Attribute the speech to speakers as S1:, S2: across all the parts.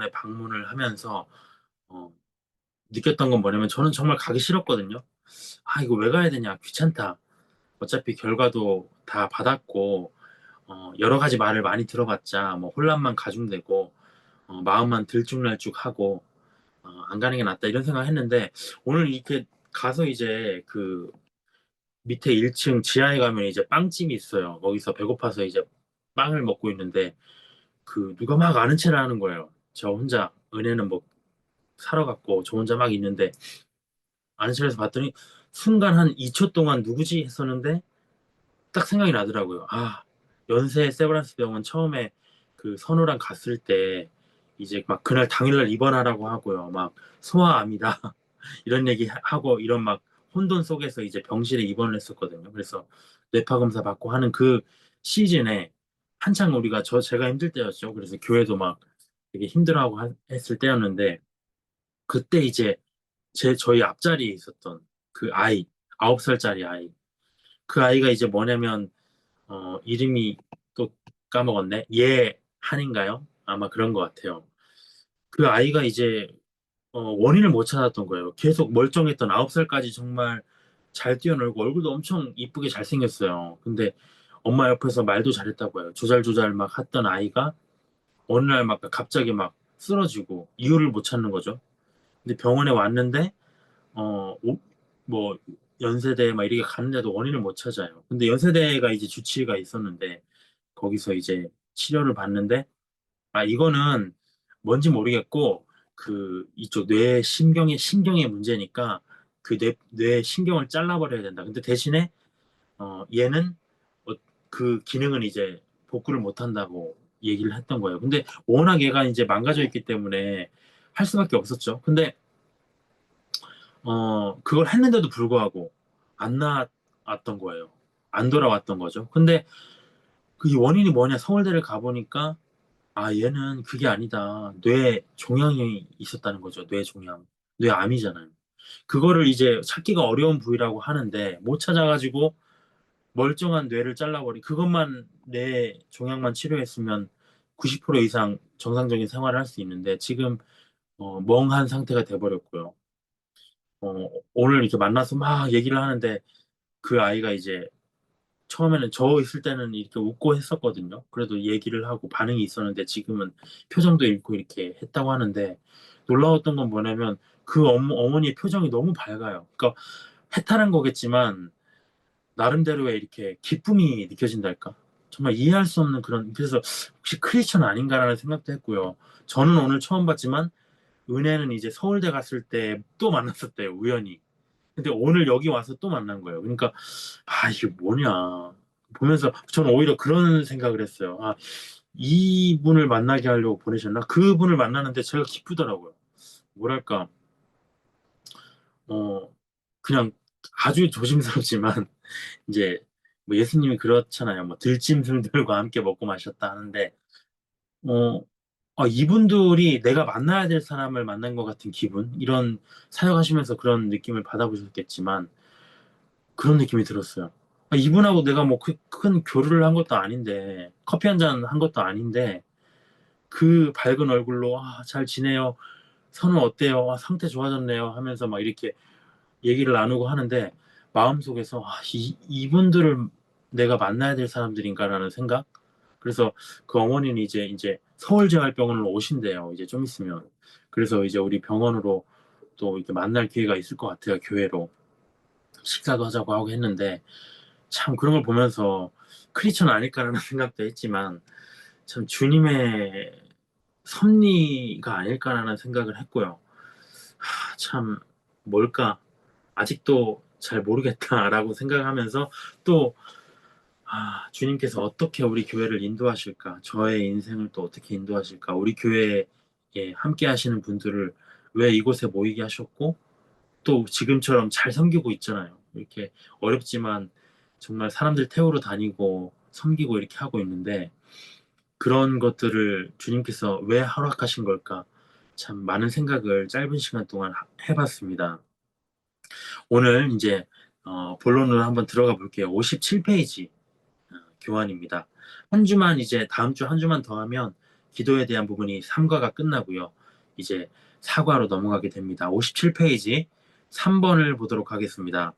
S1: 병원에 방문을 하면서 어, 느꼈던 건 뭐냐면 저는 정말 가기 싫었거든요. 아, 이거 왜 가야 되냐? 귀찮다. 어차피 결과도 다 받았고 여러 가지 말을 많이 들어봤자 뭐 혼란만 가중되고 마음만 들쭉날쭉하고 안 가는 게 낫다 이런 생각 했는데 오늘 이렇게 가서 이제 그 밑에 1층 지하에 가면 이제 빵집이 있어요. 거기서 배고파서 이제 빵을 먹고 있는데 그 누가 막 아는 체를 하는 거예요. 저 혼자 은혜는 뭐 사러 갔고 저 혼자 막 있는데 아는 체를 해서 봤더니 순간 한 2초 동안 누구지 했었는데 딱 생각이 나더라고요. 아, 연세 세브란스 병원 처음에 그 선우랑 갔을 때 이제 막 그날 당일날 입원하라고 하고요. 막 소아암이다 이런 얘기 하고 이런 막 혼돈 속에서 이제 병실에 입원을 했었거든요. 그래서 뇌파 검사 받고 하는 그 시즌에 한창 우리가 제가 힘들 때였죠. 그래서 교회도 막 되게 힘들어하고 했을 때였는데 그때 이제 저희 앞자리에 있었던 그 아이 9살짜리 아이 그 아이가 이제 뭐냐면 이름이 또 까먹었네. 한인가요? 아마 그런 것 같아요. 그 아이가 이제 원인을 못 찾았던 거예요. 계속 멀쩡했던 9살까지 정말 잘 뛰어놀고 얼굴도 엄청 이쁘게 잘생겼어요. 근데 엄마 옆에서 말도 잘했다고 해요. 조잘조잘 막 했던 아이가 어느 날 막 갑자기 막 쓰러지고 이유를 못 찾는 거죠. 근데 병원에 왔는데 뭐 연세대 막 이렇게 가는데도 원인을 못 찾아요. 근데 연세대가 이제 주치의가 있었는데 거기서 이제 치료를 받는데 아 이거는 뭔지 모르겠고 그 이쪽 뇌 신경의 문제니까 그 뇌 신경을 잘라버려야 된다. 근데 대신에 얘는 어, 그 기능은 이제 복구를 못 한다고 얘기를 했던 거예요. 근데 워낙 얘가 이제 망가져 있기 때문에 할 수밖에 없었죠. 근데 그걸 했는데도 불구하고 안 나왔던 거예요. 안 돌아왔던 거죠. 근데 그 원인이 뭐냐? 서울대를 가보니까 아, 얘는 그게 아니다. 뇌 종양이 있었다는 거죠. 뇌 종양. 뇌암이잖아요. 그거를 이제 찾기가 어려운 부위라고 하는데 못 찾아가지고 멀쩡한 뇌를 잘라버리 그것만 뇌 종양만 치료했으면 90% 이상 정상적인 생활을 할 수 있는데 지금 멍한 상태가 돼버렸고요. 오늘 이렇게 만나서 막 얘기를 하는데 그 아이가 이제 처음에는 저 있을 때는 이렇게 웃고 했었거든요. 그래도 얘기를 하고 반응이 있었는데 지금은 표정도 잃고 이렇게 했다고 하는데 놀라웠던 건 뭐냐면 그 어머니의 표정이 너무 밝아요. 그러니까 해탈한 거겠지만 나름대로의 이렇게 기쁨이 느껴진달까? 정말 이해할 수 없는 그런 그래서 혹시 크리스천 아닌가라는 생각도 했고요. 저는 오늘 처음 봤지만 은혜는 이제 서울대 갔을 때 또 만났었대요. 우연히. 근데 오늘 여기 와서 또 만난 거예요. 그러니까 아 이게 뭐냐 보면서 저는 오히려 그런 생각을 했어요. 아 이분을 만나게 하려고 보내셨나? 그분을 만나는데 제가 기쁘더라고요. 뭐랄까 어 그냥 아주 조심스럽지만 이제 뭐 예수님이 그렇잖아요. 뭐 들짐승들과 함께 먹고 마셨다 하는데 어, 이분들이 내가 만나야 될 사람을 만난 것 같은 기분 이런 사역하시면서 그런 느낌을 받아보셨겠지만 그런 느낌이 들었어요. 이분하고 내가 뭐 큰 교류를 한 것도 아닌데, 커피 한 잔 한 것도 아닌데, 그 밝은 얼굴로, 아, 잘 지내요. 선우 어때요? 아, 상태 좋아졌네요. 하면서 막 이렇게 얘기를 나누고 하는데, 마음속에서, 아, 이분들을 내가 만나야 될 사람들인가라는 생각? 그래서 그 어머니는 이제 서울재활병원으로 오신대요. 이제 좀 있으면. 그래서 이제 우리 병원으로 또 이렇게 만날 기회가 있을 것 같아요. 교회로. 식사도 하자고 하고 했는데, 참 그런 걸 보면서 크리스천 아닐까라는 생각도 했지만 참 주님의 섭리가 아닐까라는 생각을 했고요. 참 뭘까 아직도 잘 모르겠다라고 생각하면서 또 주님께서 어떻게 우리 교회를 인도하실까? 저의 인생을 또 어떻게 인도하실까? 우리 교회에 함께 하시는 분들을 왜 이곳에 모이게 하셨고 또 지금처럼 잘 섬기고 있잖아요. 이렇게 어렵지만 정말 사람들 태우러 다니고 섬기고 이렇게 하고 있는데 그런 것들을 주님께서 왜 허락하신 걸까? 참 많은 생각을 짧은 시간 동안 해봤습니다. 오늘 이제 본론으로 한번 들어가 볼게요. 57페이지 교환입니다. 한 주만 이제 다음 주 한 주만 더 하면 기도에 대한 부분이 3과가 끝나고요. 이제 4과로 넘어가게 됩니다. 57페이지 3번을 보도록 하겠습니다.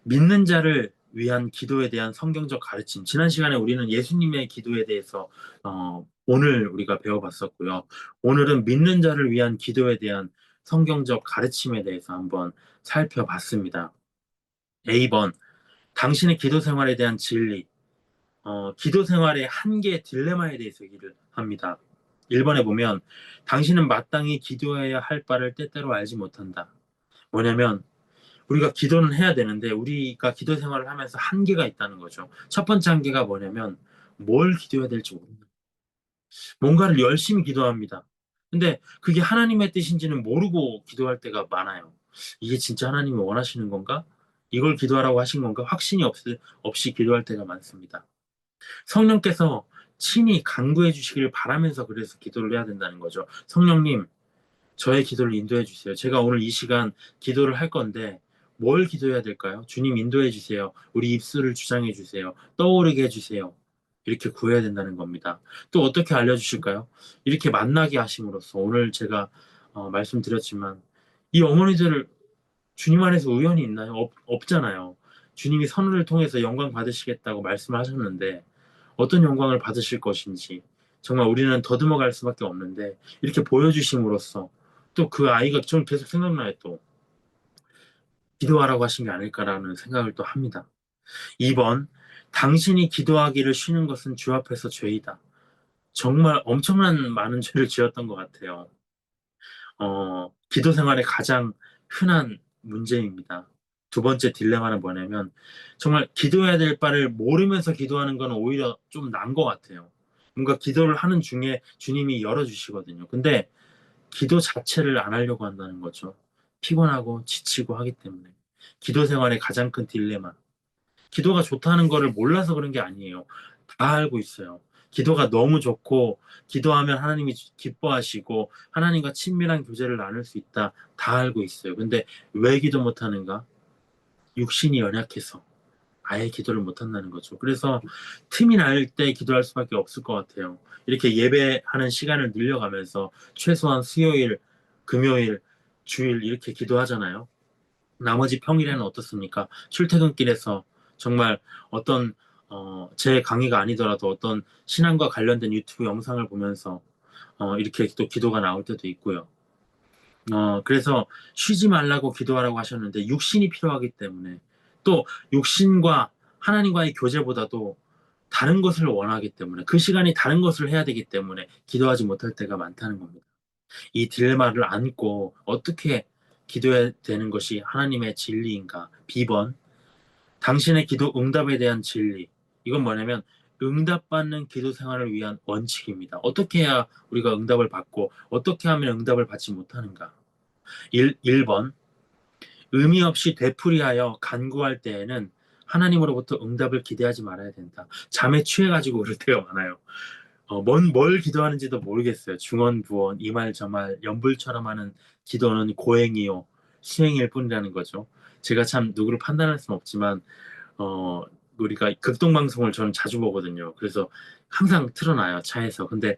S1: 믿는 자를 위한 기도에 대한 성경적 가르침. 지난 시간에 우리는 예수님의 기도에 대해서 오늘 우리가 배워봤었고요. 오늘은 믿는 자를 위한 기도에 대한 성경적 가르침에 대해서 한번 살펴봤습니다. A번, 당신의 기도 생활에 대한 진리. 기도 생활의 한계 딜레마에 대해서 얘기를 합니다. 1번에 보면 당신은 마땅히 기도해야 할 바를 때때로 알지 못한다. 뭐냐면 우리가 기도는 해야 되는데 우리가 기도 생활을 하면서 한계가 있다는 거죠. 첫 번째 한계가 뭐냐면 뭘 기도해야 될지 모른다. 뭔가를 열심히 기도합니다. 근데 그게 하나님의 뜻인지는 모르고 기도할 때가 많아요. 이게 진짜 하나님이 원하시는 건가? 이걸 기도하라고 하신 건가? 확신이 없이 기도할 때가 많습니다. 성령께서 친히 간구해 주시기를 바라면서 그래서 기도를 해야 된다는 거죠. 성령님, 저의 기도를 인도해 주세요. 제가 오늘 이 시간 기도를 할 건데 뭘 기도해야 될까요? 주님 인도해 주세요. 우리 입술을 주장해 주세요. 떠오르게 해 주세요. 이렇게 구해야 된다는 겁니다. 또 어떻게 알려주실까요? 이렇게 만나게 하심으로써 오늘 제가 말씀드렸지만 이 어머니들 주님 안에서 우연이 있나요? 없잖아요. 주님이 선을 통해서 영광 받으시겠다고 말씀을 하셨는데 어떤 영광을 받으실 것인지 정말 우리는 더듬어 갈 수밖에 없는데 이렇게 보여주심으로써 또 그 아이가 좀 계속 생각나요. 또 기도하라고 하신 게 아닐까라는 생각을 또 합니다. 2번, 당신이 기도하기를 쉬는 것은 주 앞에서 죄이다. 정말 엄청난 많은 죄를 지었던 것 같아요. 기도 생활의 가장 흔한 문제입니다. 두 번째 딜레마는 뭐냐면 정말 기도해야 될 바를 모르면서 기도하는 건 오히려 좀 난 것 같아요. 뭔가 기도를 하는 중에 주님이 열어주시거든요. 근데 기도 자체를 안 하려고 한다는 거죠. 피곤하고 지치고 하기 때문에. 기도 생활의 가장 큰 딜레마. 기도가 좋다는 거를 몰라서 그런 게 아니에요. 다 알고 있어요. 기도가 너무 좋고 기도하면 하나님이 기뻐하시고 하나님과 친밀한 교제를 나눌 수 있다. 다 알고 있어요. 근데 왜 기도 못하는가? 육신이 연약해서 아예 기도를 못한다는 거죠. 그래서 틈이 날 때 기도할 수밖에 없을 것 같아요. 이렇게 예배하는 시간을 늘려가면서 최소한 수요일, 금요일, 주일 이렇게 기도하잖아요. 나머지 평일에는 어떻습니까? 출퇴근길에서 정말 어떤 제 강의가 아니더라도 어떤 신앙과 관련된 유튜브 영상을 보면서 이렇게 또 기도가 나올 때도 있고요. 그래서 쉬지 말라고 기도하라고 하셨는데 육신이 필요하기 때문에 또 육신과 하나님과의 교제보다도 다른 것을 원하기 때문에 그 시간이 다른 것을 해야 되기 때문에 기도하지 못할 때가 많다는 겁니다. 이 딜레마를 안고 어떻게 기도해야 되는 것이 하나님의 진리인가? B번, 당신의 기도 응답에 대한 진리. 이건 뭐냐면 응답받는 기도 생활을 위한 원칙입니다. 어떻게 해야 우리가 응답을 받고 어떻게 하면 응답을 받지 못하는가? 1번, 의미 없이 되풀이하여 간구할 때에는 하나님으로부터 응답을 기대하지 말아야 된다. 잠에 취해가지고 그럴 때가 많아요. 뭘 기도하는지도 모르겠어요. 중언부언, 이 말 저 말, 연불처럼 하는 기도는 고행이요, 수행일 뿐이라는 거죠. 제가 참 누구를 판단할 수는 없지만, 어, 우리가 극동방송을 저는 자주 보거든요. 그래서 항상 틀어놔요, 차에서. 근데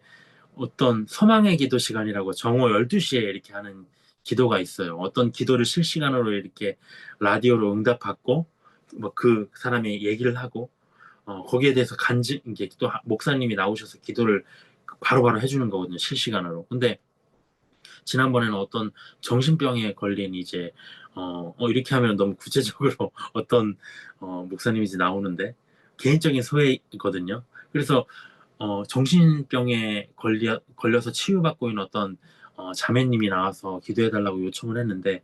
S1: 어떤 소망의 기도 시간이라고 정오 12시에 이렇게 하는 기도가 있어요. 어떤 기도를 실시간으로 이렇게 라디오로 응답받고, 뭐 그 사람이 얘기를 하고, 거기에 대해서 이게 또 목사님이 나오셔서 기도를 바로바로 해주는 거거든요. 실시간으로. 근데 지난번에는 어떤 정신병에 걸린 이제, 이렇게 하면 너무 구체적으로 어떤, 목사님이지 나오는데, 개인적인 소외거든요. 그래서, 정신병에 걸려서 치유받고 있는 어떤, 자매님이 나와서 기도해달라고 요청을 했는데,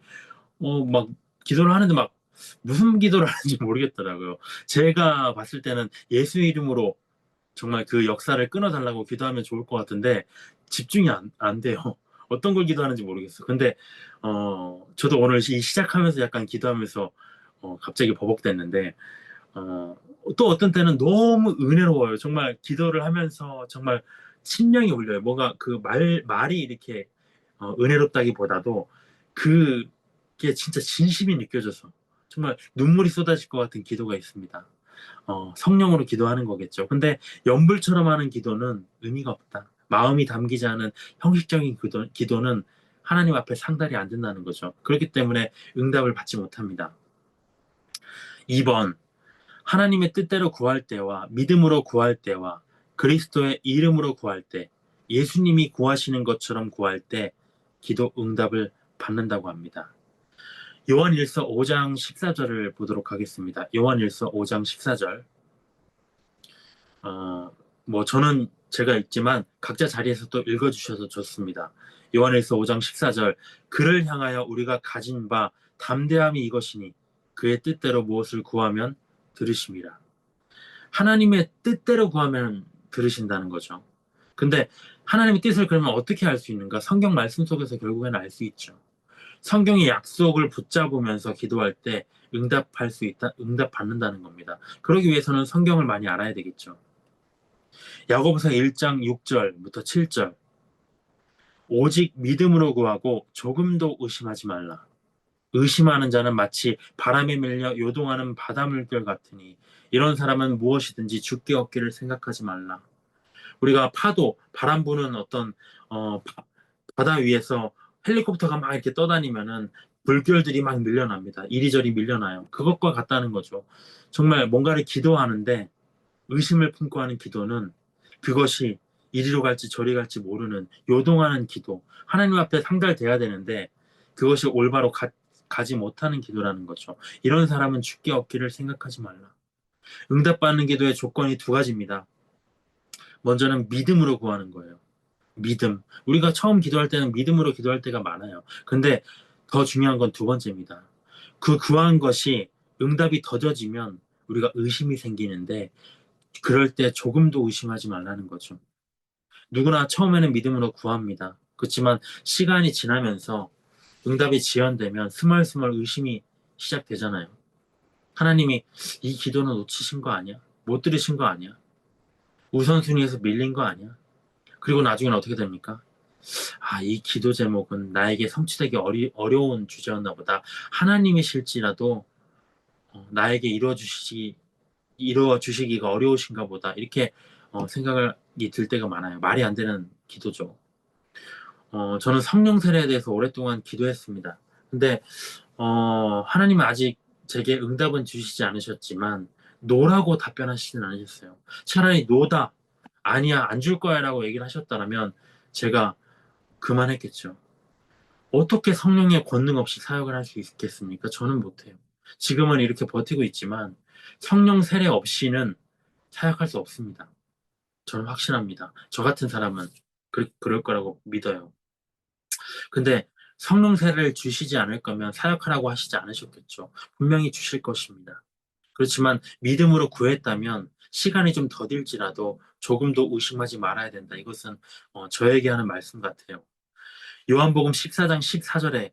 S1: 막 기도를 하는데 막 무슨 기도를 하는지 모르겠더라고요. 제가 봤을 때는 예수 이름으로 정말 그 역사를 끊어달라고 기도하면 좋을 것 같은데 집중이 안 돼요. 어떤 걸 기도하는지 모르겠어. 근데 저도 오늘 이 시작하면서 약간 기도하면서 갑자기 버벅댔는데 어, 또 어떤 때는 너무 은혜로워요. 정말 기도를 하면서 정말 심령이 울려요. 뭔가 그 말이 이렇게 은혜롭다기보다도 그게 진짜 진심이 느껴져서 정말 눈물이 쏟아질 것 같은 기도가 있습니다. 성령으로 기도하는 거겠죠. 근데 연불처럼 하는 기도는 의미가 없다. 마음이 담기지 않은 형식적인 기도는 하나님 앞에 상달이 안 된다는 거죠. 그렇기 때문에 응답을 받지 못합니다. 2번, 하나님의 뜻대로 구할 때와 믿음으로 구할 때와 그리스도의 이름으로 구할 때, 예수님이 구하시는 것처럼 구할 때 기도 응답을 받는다고 합니다. 요한일서 5장 14절을 보도록 하겠습니다. 요한일서 5장 14절. 저는 제가 읽지만 각자 자리에서 또 읽어주셔서 좋습니다. 요한일서 5장 14절. 그를 향하여 우리가 가진 바 담대함이 이것이니 그의 뜻대로 무엇을 구하면 들으심이라. 하나님의 뜻대로 구하면 들으신다는 거죠. 근데 하나님의 뜻을 그러면 어떻게 알 수 있는가? 성경 말씀 속에서 결국에는 알 수 있죠. 성경의 약속을 붙잡으면서 기도할 때 응답할 수 있다, 응답받는다는 겁니다. 그러기 위해서는 성경을 많이 알아야 되겠죠. 야고보서 1장 6절부터 7절. 오직 믿음으로 구하고 조금도 의심하지 말라. 의심하는 자는 마치 바람에 밀려 요동하는 바닷물결 같으니 이런 사람은 무엇이든지 죽게 얻기를 생각하지 말라. 우리가 파도, 바람 부는 어떤 바다 위에서 헬리콥터가 막 이렇게 떠다니면은 물결들이 막 밀려납니다. 이리저리 밀려나요. 그것과 같다는 거죠. 정말 뭔가를 기도하는데 의심을 품고 하는 기도는 그것이 이리로 갈지 저리 갈지 모르는 요동하는 기도, 하나님 앞에 상달돼야 되는데 그것이 올바로 가지 못하는 기도라는 거죠. 이런 사람은 죽게 얻기를 생각하지 말라. 응답받는 기도의 조건이 두 가지입니다. 먼저는 믿음으로 구하는 거예요. 믿음. 우리가 처음 기도할 때는 믿음으로 기도할 때가 많아요. 근데 더 중요한 건 두 번째입니다. 그 구한 것이 응답이 더뎌지면 우리가 의심이 생기는데 그럴 때 조금도 의심하지 말라는 거죠. 누구나 처음에는 믿음으로 구합니다. 그렇지만 시간이 지나면서 응답이 지연되면 스멀스멀 의심이 시작되잖아요. 하나님이 이 기도는 놓치신 거 아니야? 못 들으신 거 아니야? 우선순위에서 밀린 거 아니야? 그리고 나중에는 어떻게 됩니까? 이 기도 제목은 나에게 성취되기 어려운 주제였나 보다. 하나님이실지라도 나에게 이루어 주시기가 어려우신가 보다. 이렇게 생각이 들 때가 많아요. 말이 안 되는 기도죠. 저는 성령 세례에 대해서 오랫동안 기도했습니다. 근데 하나님은 아직 제게 응답은 주시지 않으셨지만 노라고 답변하시진 않으셨어요. 차라리 노다, 아니야, 안 줄 거야 라고 얘기를 하셨다면 제가 그만했겠죠. 어떻게 성령의 권능 없이 사역을 할 수 있겠습니까? 저는 못해요. 지금은 이렇게 버티고 있지만 성령 세례 없이는 사역할 수 없습니다. 저는 확신합니다. 저 같은 사람은 그럴 거라고 믿어요. 근데 성령 세례를 주시지 않을 거면 사역하라고 하시지 않으셨겠죠. 분명히 주실 것입니다. 그렇지만 믿음으로 구했다면 시간이 좀 더딜지라도 조금도 의심하지 말아야 된다. 이것은 저에게 하는 말씀 같아요. 요한복음 14장 14절에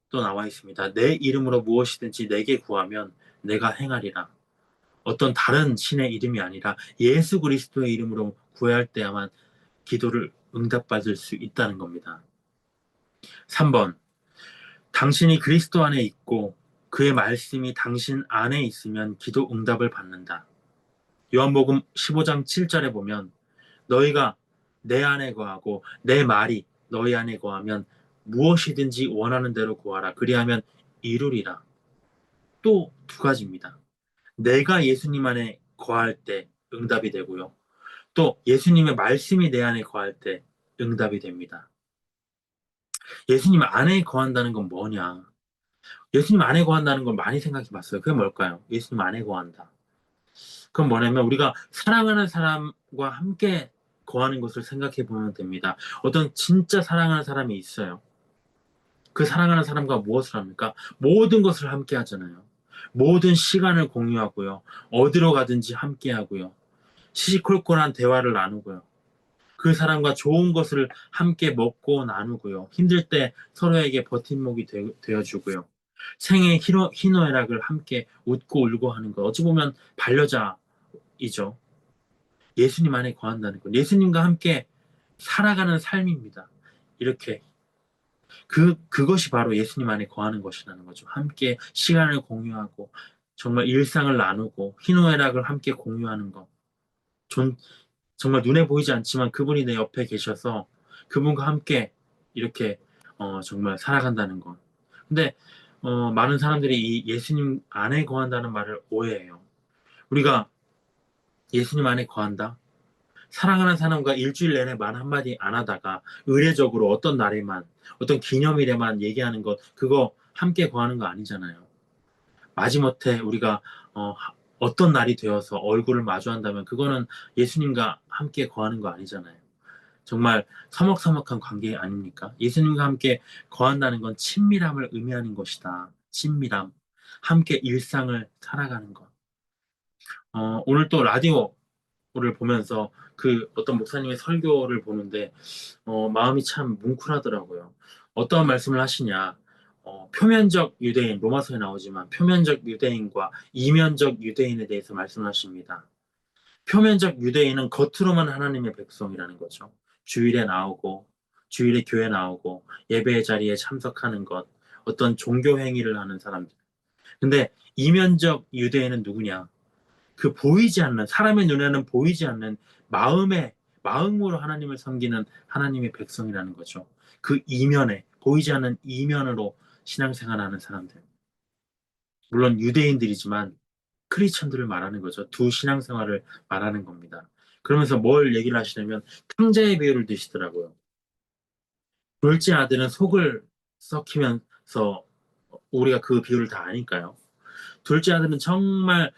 S1: 또 나와 있습니다. 내 이름으로 무엇이든지 내게 구하면 내가 행하리라. 어떤 다른 신의 이름이 아니라 예수 그리스도의 이름으로 구해야 할 때야만 기도를 응답받을 수 있다는 겁니다. 3번. 당신이 그리스도 안에 있고 그의 말씀이 당신 안에 있으면 기도 응답을 받는다. 요한복음 15장 7절에 보면 너희가 내 안에 거하고 내 말이 너희 안에 거하면 무엇이든지 원하는 대로 구하라. 그리하면 이루리라. 또 두 가지입니다. 내가 예수님 안에 거할 때 응답이 되고요. 또 예수님의 말씀이 내 안에 거할 때 응답이 됩니다. 예수님 안에 거한다는 건 뭐냐? 예수님 안에 거한다는 걸 많이 생각해 봤어요. 그게 뭘까요? 예수님 안에 거한다. 그건 뭐냐면 우리가 사랑하는 사람과 함께 거하는 것을 생각해 보면 됩니다. 어떤 진짜 사랑하는 사람이 있어요. 그 사랑하는 사람과 무엇을 합니까? 모든 것을 함께 하잖아요. 모든 시간을 공유하고요. 어디로 가든지 함께 하고요. 시시콜콜한 대화를 나누고요. 그 사람과 좋은 것을 함께 먹고 나누고요. 힘들 때 서로에게 버팀목이 되어주고요. 생애 희노애락을 함께 웃고 울고 하는 것. 어찌 보면 반려자이죠. 예수님 안에 거한다는 것. 예수님과 함께 살아가는 삶입니다. 이렇게. 그것이 바로 예수님 안에 거하는 것이라는 거죠. 함께 시간을 공유하고, 정말 일상을 나누고, 희노애락을 함께 공유하는 것. 정말 눈에 보이지 않지만 그분이 내 옆에 계셔서 그분과 함께 이렇게 정말 살아간다는 것. 근데 많은 사람들이 이 예수님 안에 거한다는 말을 오해해요. 우리가 예수님 안에 거한다? 사랑하는 사람과 일주일 내내 말 한마디 안 하다가 의례적으로 어떤 날에만, 어떤 기념일에만 얘기하는 것, 그거 함께 거하는 거 아니잖아요. 마지못해 우리가 어떤 날이 되어서 얼굴을 마주한다면 그거는 예수님과 함께 거하는 거 아니잖아요. 정말 서먹서먹한 관계 아닙니까? 예수님과 함께 거한다는 건 친밀함을 의미하는 것이다. 친밀함. 함께 일상을 살아가는 것. 오늘 또 라디오를 보면서 그 어떤 목사님의 설교를 보는데 마음이 참 뭉클하더라고요. 어떤 말씀을 하시냐. 표면적 유대인, 로마서에 나오지만 표면적 유대인과 이면적 유대인에 대해서 말씀하십니다. 표면적 유대인은 겉으로만 하나님의 백성이라는 거죠. 주일에 나오고, 주일에 교회 나오고, 예배 자리에 참석하는 것, 어떤 종교 행위를 하는 사람들. 근데 이면적 유대인은 누구냐? 그 보이지 않는, 사람의 눈에는 보이지 않는 마음으로 하나님을 섬기는 하나님의 백성이라는 거죠. 그 이면에, 보이지 않는 이면으로 신앙생활하는 사람들. 물론 유대인들이지만 크리스천들을 말하는 거죠. 두 신앙생활을 말하는 겁니다. 그러면서 뭘 얘기를 하시냐면 탕자의 비유를 드시더라고요. 둘째 아들은 속을 썩히면서 우리가 그 비유를 다 아니까요. 둘째 아들은 정말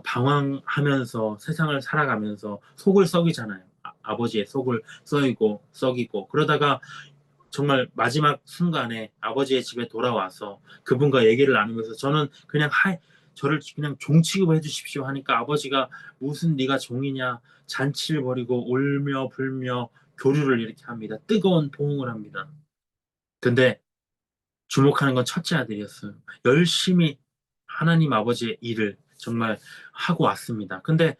S1: 방황하면서 세상을 살아가면서 속을 썩이잖아요. 아버지의 속을 썩이고 그러다가 정말 마지막 순간에 아버지의 집에 돌아와서 그분과 얘기를 나누면서 저를 그냥 종 취급해 주십시오 하니까 아버지가 무슨 네가 종이냐 잔치를 벌이고 울며 불며 교류를 이렇게 합니다. 뜨거운 포옹을 합니다. 근데 주목하는 건 첫째 아들이었어요. 열심히 하나님 아버지의 일을 정말 하고 왔습니다. 근데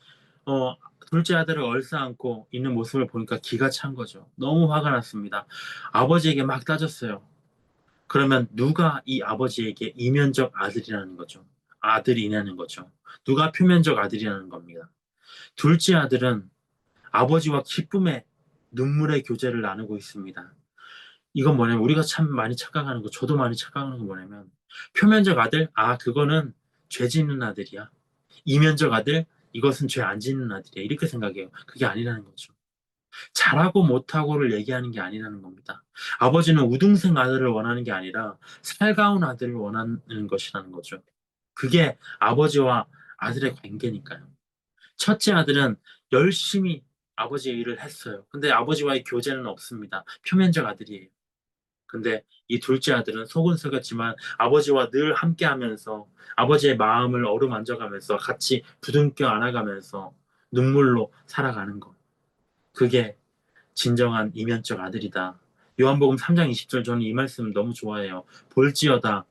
S1: 어, 둘째 아들을 얼싸안고 있는 모습을 보니까 기가 찬 거죠. 너무 화가 났습니다. 아버지에게 막 따졌어요. 그러면 누가 이 아버지에게 이면적 아들이라는 거죠. 아들이냐는 거죠. 누가 표면적 아들이라는 겁니다. 둘째 아들은 아버지와 기쁨의 눈물의 교제를 나누고 있습니다. 이건 뭐냐면 우리가 참 많이 착각하는 거, 저도 많이 착각하는 거 뭐냐면 표면적 아들, 그거는 죄 짓는 아들이야. 이면적 아들, 이것은 죄 안 짓는 아들이야. 이렇게 생각해요. 그게 아니라는 거죠. 잘하고 못하고를 얘기하는 게 아니라는 겁니다. 아버지는 우등생 아들을 원하는 게 아니라 살가운 아들을 원하는 것이라는 거죠. 그게 아버지와 아들의 관계니까요. 첫째 아들은 열심히 아버지의 일을 했어요. 근데 아버지와의 교제는 없습니다. 표면적 아들이에요. 근데 이 둘째 아들은 속은 썩였지만 아버지와 늘 함께 하면서 아버지의 마음을 어루만져가면서 같이 부둥켜 안아가면서 눈물로 살아가는 것. 그게 진정한 이면적 아들이다. 요한복음 3장 20절 저는 이 말씀 너무 좋아해요. 볼지어다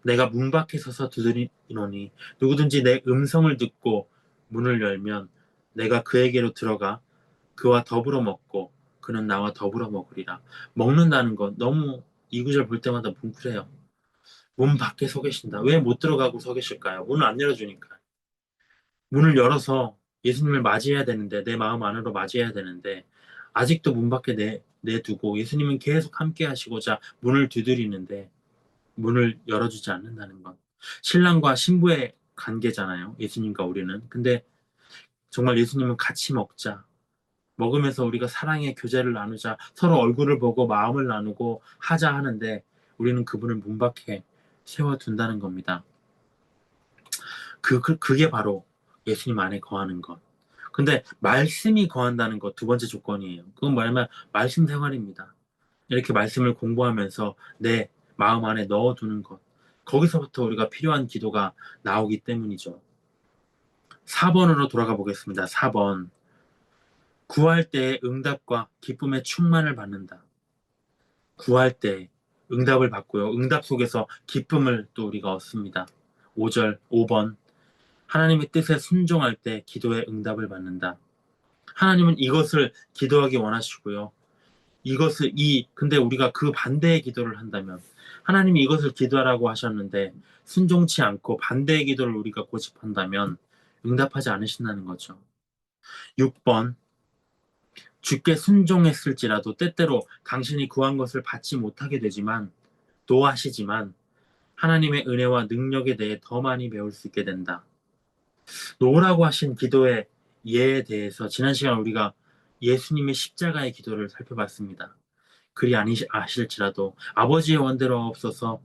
S1: 내가 문 밖에 서서 두드리노니 누구든지 내 음성을 듣고 문을 열면 내가 그에게로 들어가 그와 더불어 먹고 그는 나와 더불어 먹으리라. 먹는다는 건 너무 이 구절 볼 때마다 뭉클해요. 문 밖에 서 계신다. 왜 못 들어가고 서 계실까요? 문을 안 열어주니까. 문을 열어서 예수님을 맞이해야 되는데 내 마음 안으로 맞이해야 되는데 아직도 문 밖에 내두고 예수님은 계속 함께 하시고자 문을 두드리는데 문을 열어주지 않는다는 것. 신랑과 신부의 관계잖아요. 예수님과 우리는. 근데 정말 예수님은 같이 먹자. 먹으면서 우리가 사랑의 교제를 나누자. 서로 얼굴을 보고 마음을 나누고 하자 하는데 우리는 그분을 문 밖에 세워둔다는 겁니다. 그게 바로 예수님 안에 거하는 것. 근데 말씀이 거한다는 것 두 번째 조건이에요. 그건 뭐냐면 말씀 생활입니다. 이렇게 말씀을 공부하면서 내 마음 안에 넣어두는 것. 거기서부터 우리가 필요한 기도가 나오기 때문이죠. 4번으로 돌아가 보겠습니다. 4번. 구할 때의 응답과 기쁨의 충만을 받는다. 구할 때 응답을 받고요. 응답 속에서 기쁨을 또 우리가 얻습니다. 5번. 하나님의 뜻에 순종할 때 기도의 응답을 받는다. 하나님은 이것을 기도하기 원하시고요. 근데 우리가 그 반대의 기도를 한다면, 하나님이 이것을 기도하라고 하셨는데, 순종치 않고 반대의 기도를 우리가 고집한다면, 응답하지 않으신다는 거죠. 6번 주께 순종했을지라도 때때로 당신이 구한 것을 받지 못하게 되지만 노하시지만 하나님의 은혜와 능력에 대해 더 많이 배울 수 있게 된다. 노라고 하신 기도의 예에 대해서 지난 시간 우리가 예수님의 십자가의 기도를 살펴봤습니다. 그리 아실지라도 아버지의 원대로 없어서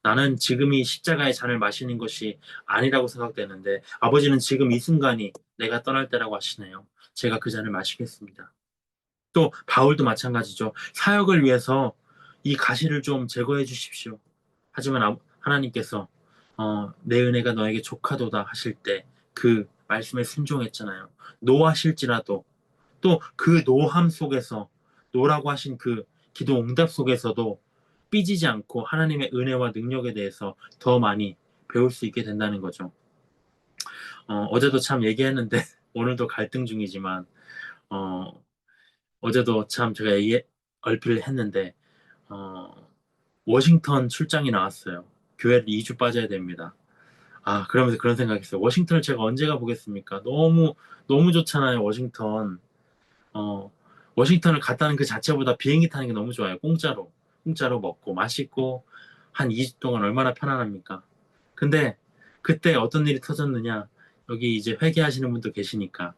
S1: 나는 지금 이 십자가의 잔을 마시는 것이 아니라고 생각되는데 아버지는 지금 이 순간이 내가 떠날 때라고 하시네요. 제가 그 잔을 마시겠습니다. 또 바울도 마찬가지죠. 사역을 위해서 이 가시를 좀 제거해 주십시오. 하지만 하나님께서 내 은혜가 너에게 족하도다 하실 때 그 말씀에 순종했잖아요. 노하실지라도 또 그 노함 속에서 노라고 하신 그 기도 응답 속에서도 삐지지 않고 하나님의 은혜와 능력에 대해서 더 많이 배울 수 있게 된다는 거죠. 어제도 참 얘기했는데 오늘도 갈등 중이지만 어제도 참 제가 얼필을 했는데 워싱턴 출장이 나왔어요. 교회를 2주 빠져야 됩니다. 그러면서 그런 생각했어요. 워싱턴을 제가 언제 가보겠습니까? 너무 너무 좋잖아요. 어, 워싱턴을 갔다는 그 자체보다 비행기 타는 게 너무 좋아요. 공짜로 먹고 맛있고 한 2주 동안 얼마나 편안합니까? 근데 그때 어떤 일이 터졌느냐? 여기 이제 회계하시는 분도 계시니까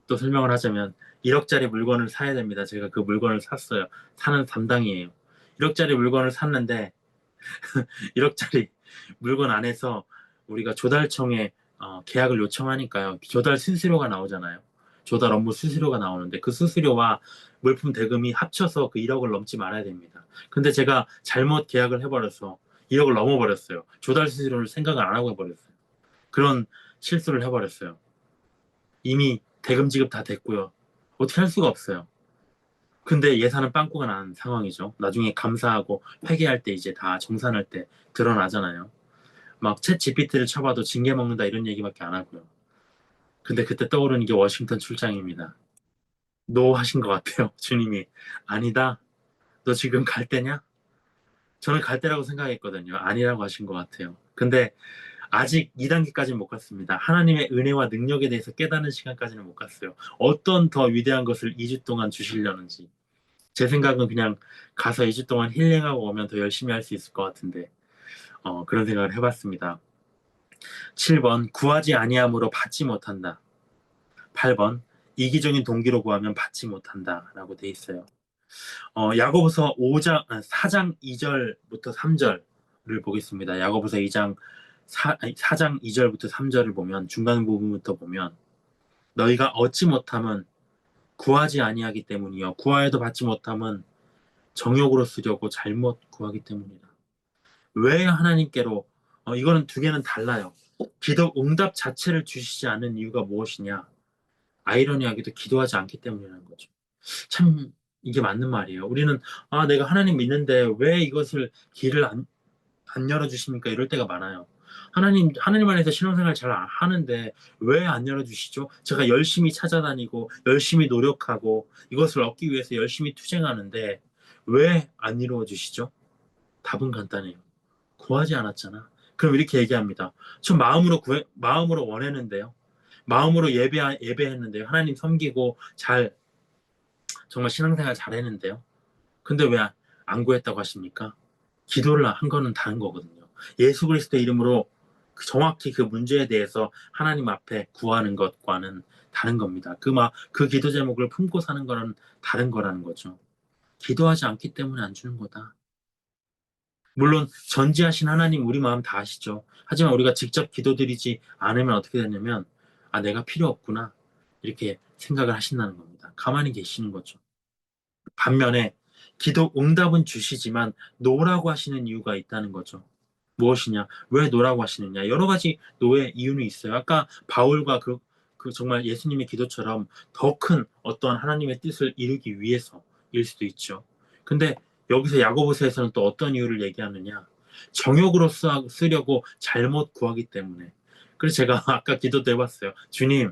S1: 또 설명을 하자면 1억짜리 물건을 사야 됩니다. 제가 그 물건을 샀어요. 사는 담당이에요. 1억짜리 물건을 샀는데 1억짜리 물건 안에서 우리가 조달청에 계약을 요청하니까요. 조달 수수료가 나오잖아요. 조달 업무 수수료가 나오는데 그 수수료와 물품 대금이 합쳐서 그 1억을 넘지 말아야 됩니다. 근데 제가 잘못 계약을 해버려서 1억을 넘어버렸어요. 조달 수수료를 생각을 안 하고 해버렸어요. 그런 실수를 해버렸어요. 이미 대금 지급 다 됐고요. 어떻게 할 수가 없어요. 근데 예산은 빵꾸가 난 상황이죠. 나중에 감사하고 회계할 때 이제 다 정산할 때 드러나잖아요. 막 챗 GPT를 쳐봐도 징계 먹는다 이런 얘기밖에 안 하고요. 근데 그때 떠오르는 게 워싱턴 출장입니다. 노 하신 것 같아요. 주님이. 아니다. 너 지금 갈 때냐? 저는 갈 때라고 생각했거든요. 아니라고 하신 것 같아요. 근데 아직 2단계까지는 못 갔습니다. 하나님의 은혜와 능력에 대해서 깨닫는 시간까지는 못 갔어요. 어떤 더 위대한 것을 2주 동안 주시려는지. 제 생각은 그냥 가서 2주 동안 힐링하고 오면 더 열심히 할 수 있을 것 같은데 그런 생각을 해봤습니다. 7번 구하지 아니함으로 받지 못한다. 8번 이기적인 동기로 구하면 받지 못한다 라고 돼 있어요. 야고보서 4장 2절부터 3절을 보겠습니다. 야고보서 4장 2절부터 3절을 보면 중간 부분부터 보면 너희가 얻지 못함은 구하지 아니하기 때문이요 구하여도 받지 못함은 정욕으로 쓰려고 잘못 구하기 때문이다. 왜 하나님께로 이거는 두 개는 달라요. 기도 응답 자체를 주시지 않은 이유가 무엇이냐? 아이러니하게도 기도하지 않기 때문이라는 거죠. 참 이게 맞는 말이에요. 우리는 내가 하나님 믿는데 왜 이것을 길을 안 열어주십니까? 이럴 때가 많아요. 하나님 안에서 신앙생활 잘 하는데 왜 안 열어주시죠? 제가 열심히 찾아다니고 열심히 노력하고 이것을 얻기 위해서 열심히 투쟁하는데 왜 안 이루어 주시죠? 답은 간단해요. 구하지 않았잖아. 그럼 이렇게 얘기합니다. 전 마음으로 원했는데요. 마음으로 예배했는데요. 하나님 섬기고 정말 신앙생활 잘 했는데요. 근데 왜 안 구했다고 하십니까? 기도를 한 거는 다른 거거든요. 예수 그리스도의 이름으로 정확히 그 문제에 대해서 하나님 앞에 구하는 것과는 다른 겁니다. 그 기도 제목을 품고 사는 거는 다른 거라는 거죠. 기도하지 않기 때문에 안 주는 거다. 물론 전지하신 하나님 우리 마음 다 아시죠. 하지만 우리가 직접 기도드리지 않으면 어떻게 되냐면 내가 필요 없구나 이렇게 생각을 하신다는 겁니다. 가만히 계시는 거죠. 반면에 기도 응답은 주시지만 노라고 하시는 이유가 있다는 거죠. 무엇이냐? 왜 노라고 하시느냐? 여러 가지 노의 이유는 있어요. 아까 바울과 그 정말 예수님의 기도처럼 더 큰 어떠한 하나님의 뜻을 이루기 위해서일 수도 있죠. 근데 여기서 야고보서에서는 또 어떤 이유를 얘기하느냐? 정욕으로 쓰려고 잘못 구하기 때문에. 그래서 제가 아까 기도도 해봤어요. 주님,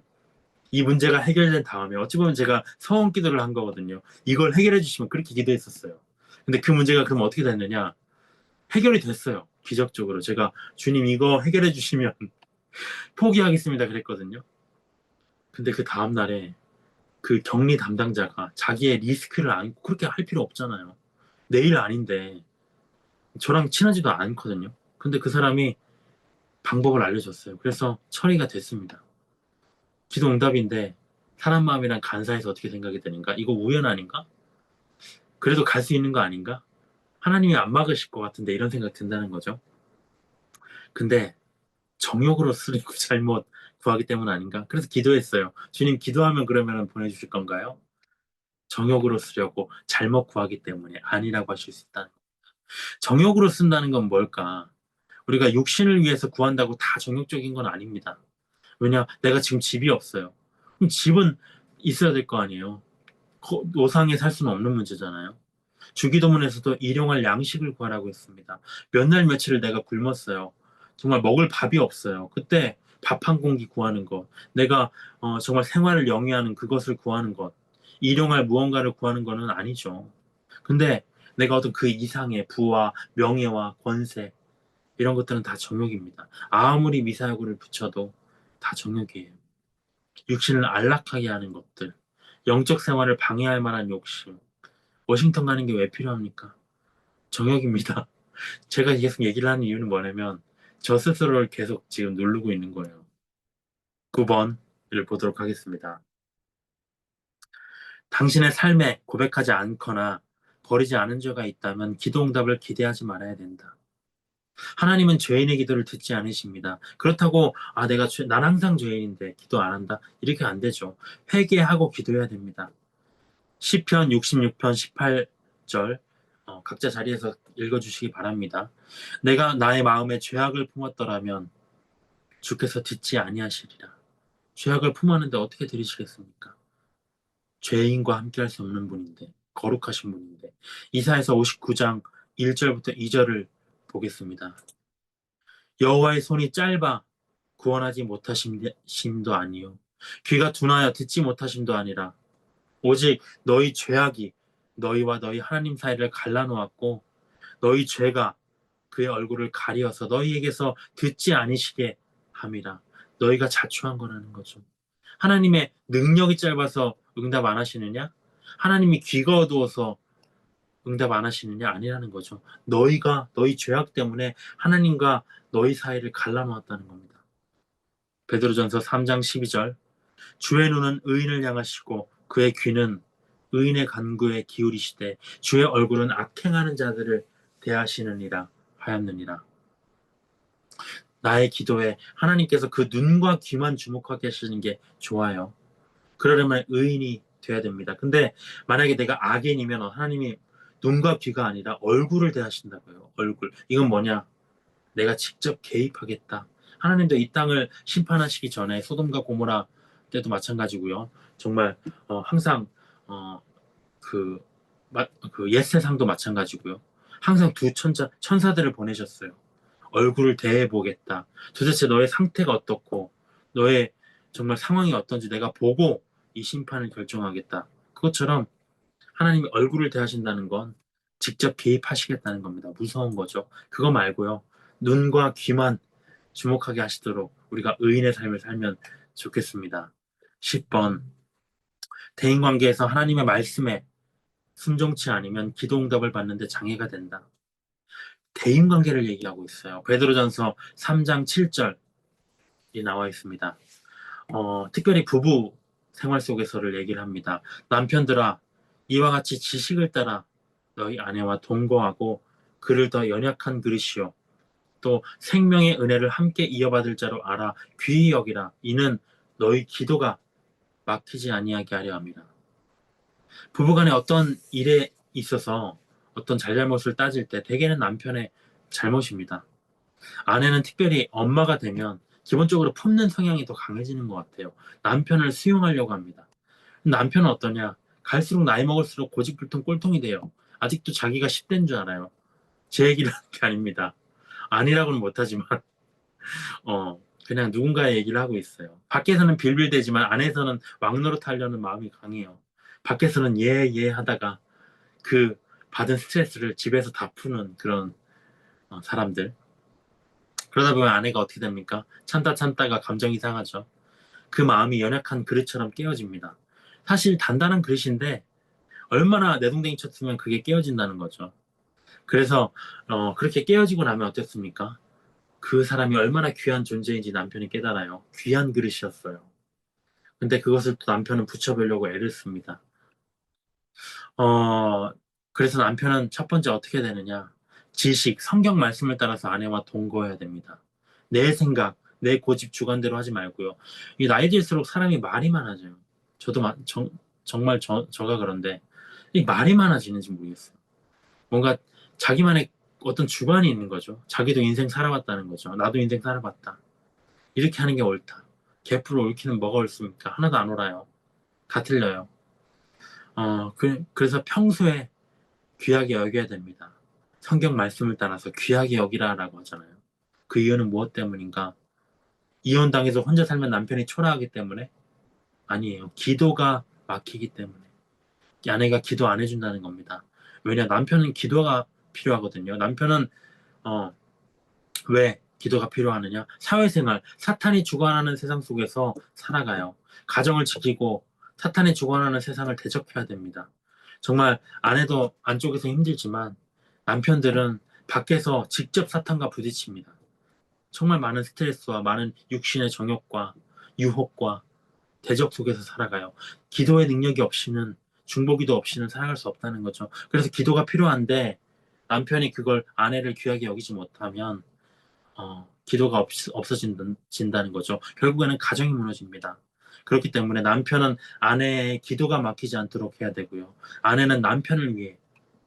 S1: 이 문제가 해결된 다음에 어찌 보면 제가 서원 기도를 한 거거든요. 이걸 해결해 주시면 그렇게 기도했었어요. 근데 그 문제가 그럼 어떻게 됐느냐? 해결이 됐어요. 기적적으로. 제가 주님 이거 해결해 주시면 포기하겠습니다 그랬거든요. 근데 그 다음날에 그 격리 담당자가 자기의 리스크를 안고, 그렇게 할 필요 없잖아요. 내일 아닌데. 저랑 친하지도 않거든요. 근데 그 사람이 방법을 알려줬어요. 그래서 처리가 됐습니다. 기도응답인데 사람 마음이랑 간사해서 어떻게 생각이 되는가? 이거 우연 아닌가? 그래도 갈 수 있는 거 아닌가? 하나님이 안 막으실 것 같은데, 이런 생각 든다는 거죠. 근데 정욕으로 쓰리고 잘못 구하기 때문 아닌가? 그래서 기도했어요. 주님, 기도하면 그러면 보내주실 건가요? 정욕으로 쓰려고 잘못 구하기 때문에 아니라고 하실 수 있다. 정욕으로 쓴다는 건 뭘까? 우리가 육신을 위해서 구한다고 다 정욕적인 건 아닙니다. 왜냐, 내가 지금 집이 없어요. 그럼 집은 있어야 될 거 아니에요. 노상에 살 수는 없는 문제잖아요. 주기도문에서도 일용할 양식을 구하라고 했습니다. 몇 날 며칠을 내가 굶었어요. 정말 먹을 밥이 없어요. 그때 밥 한 공기 구하는 것, 내가 정말 생활을 영위하는 그것을 구하는 것, 일용할 무언가를 구하는 것은 아니죠. 근데 내가 어떤 그 이상의 부와 명예와 권세, 이런 것들은 다 정욕입니다. 아무리 미사여구를 붙여도 다 정욕이에요. 육신을 안락하게 하는 것들, 영적 생활을 방해할 만한 욕심, 워싱턴 가는 게 왜 필요합니까? 정욕입니다. 제가 계속 얘기를 하는 이유는 뭐냐면 저 스스로를 계속 지금 누르고 있는 거예요. 9번을 보도록 하겠습니다. 당신의 삶에 고백하지 않거나 버리지 않은 죄가 있다면 기도 응답을 기대하지 말아야 된다. 하나님은 죄인의 기도를 듣지 않으십니다. 그렇다고 난 항상 죄인인데 기도 안 한다? 이렇게 안 되죠. 회개하고 기도해야 됩니다. 시편 66편 18절, 각자 자리에서 읽어주시기 바랍니다. 내가 나의 마음에 죄악을 품었더라면 주께서 듣지 아니하시리라. 죄악을 품었는데 어떻게 들으시겠습니까? 죄인과 함께할 수 없는 분인데, 거룩하신 분인데. 이사야서 59장 1절부터 2절을 보겠습니다. 여호와의 손이 짧아 구원하지 못하심도 아니요, 귀가 둔하여 듣지 못하심도 아니라 오직 너희 죄악이 너희와 너희 하나님 사이를 갈라놓았고 너희 죄가 그의 얼굴을 가리어서 너희에게서 듣지 아니시게 함이라. 너희가 자초한 거라는 거죠. 하나님의 능력이 짧아서 응답 안 하시느냐? 하나님이 귀가 어두워서 응답 안 하시느냐? 아니라는 거죠. 너희가 너희 죄악 때문에 하나님과 너희 사이를 갈라놓았다는 겁니다. 베드로전서 3장 12절, 주의 눈은 의인을 향하시고 그의 귀는 의인의 간구에 기울이시되 주의 얼굴은 악행하는 자들을 대하시느니라 하였느니라. 나의 기도에 하나님께서 그 눈과 귀만 주목하게 하시는 게 좋아요. 그러려면 의인이 돼야 됩니다. 근데 만약에 내가 악인이면 하나님이 눈과 귀가 아니라 얼굴을 대하신다고요. 얼굴. 이건 뭐냐? 내가 직접 개입하겠다. 하나님도 이 땅을 심판하시기 전에 소돔과 고모라 때도 마찬가지고요. 정말 항상 어, 그, 그 옛세상도 마찬가지고요. 항상 두 천사들을 보내셨어요. 얼굴을 대해보겠다. 도대체 너의 상태가 어떻고 너의 정말 상황이 어떤지 내가 보고 이 심판을 결정하겠다. 그것처럼 하나님이 얼굴을 대하신다는 건 직접 개입하시겠다는 겁니다. 무서운 거죠. 그거 말고요. 눈과 귀만 주목하게 하시도록 우리가 의인의 삶을 살면 좋겠습니다. 10번, 대인관계에서 하나님의 말씀에 순종치 않으면 기도응답을 받는데 장애가 된다. 대인관계를 얘기하고 있어요. 베드로전서 3장 7절이 나와 있습니다. 특별히 부부 생활 속에서를 얘기를 합니다. 남편들아, 이와 같이 지식을 따라 너희 아내와 동거하고 그를 더 연약한 그릇이요 또 생명의 은혜를 함께 이어받을 자로 알아 귀히 여기라. 이는 너희 기도가 막히지 아니하게 하려 함이라. 부부간에 어떤 일에 있어서 어떤 잘잘못을 따질 때 대개는 남편의 잘못입니다. 아내는 특별히 엄마가 되면 기본적으로 품는 성향이 더 강해지는 것 같아요. 남편을 수용하려고 합니다. 남편은 어떠냐? 갈수록 나이 먹을수록 고집불통 꼴통이 돼요. 아직도 자기가 10대인 줄 알아요. 제 얘기를 하는 게 아닙니다. 아니라고는 못하지만 그냥 누군가의 얘기를 하고 있어요. 밖에서는 빌빌대지만 안에서는 왕노릇하려는 마음이 강해요. 밖에서는 예 하다가 그 받은 스트레스를 집에서 다 푸는 그런 사람들. 그러다 보면 아내가 어떻게 됩니까? 참다가 감정이 상하죠. 그 마음이 연약한 그릇처럼 깨어집니다. 사실 단단한 그릇인데 얼마나 내동댕이 쳤으면 그게 깨어진다는 거죠. 그래서 그렇게 깨어지고 나면 어땠습니까? 그 사람이 얼마나 귀한 존재인지 남편이 깨달아요. 귀한 그릇이었어요. 근데 그것을 또 남편은 붙여보려고 애를 씁니다. 어, 그래서 남편은 첫 번째 어떻게 되느냐? 지식, 성경 말씀을 따라서 아내와 동거해야 됩니다. 내 생각, 내 고집 주관대로 하지 말고요. 이 나이 들수록 사람이 말이 많아져요. 저도 정말 저가 그런데 이 말이 많아지는지 모르겠어요. 뭔가 자기만의 어떤 주관이 있는 거죠. 자기도 인생 살아봤다는 거죠. 나도 인생 살아봤다. 이렇게 하는 게 옳다. 개뿔 옳기는 뭐가 옳습니까? 하나도 안 옳아요. 다 틀려요. 그래서 평소에 귀하게 여겨야 됩니다. 성경 말씀을 따라서 귀하게 여기라라고 하잖아요. 그 이유는 무엇 때문인가? 이혼당해서 혼자 살면 남편이 초라하기 때문에? 아니에요. 기도가 막히기 때문에. 아내가 기도 안 해준다는 겁니다. 왜냐, 남편은 기도가 필요하거든요. 남편은, 어, 왜 기도가 필요하느냐? 사회생활, 사탄이 주관하는 세상 속에서 살아가요. 가정을 지키고 사탄이 주관하는 세상을 대적해야 됩니다. 정말 아내도 안쪽에서 힘들지만 남편들은 밖에서 직접 사탄과 부딪힙니다. 정말 많은 스트레스와 많은 육신의 정욕과 유혹과 대적 속에서 살아가요. 기도의 능력이 없이는 중보기도 없이는 살아갈 수 없다는 거죠. 그래서 기도가 필요한데 남편이 그걸 아내를 귀하게 여기지 못하면 기도가 없어진다는 거죠. 결국에는 가정이 무너집니다. 그렇기 때문에 남편은 아내의 기도가 막히지 않도록 해야 되고요. 아내는 남편을 위해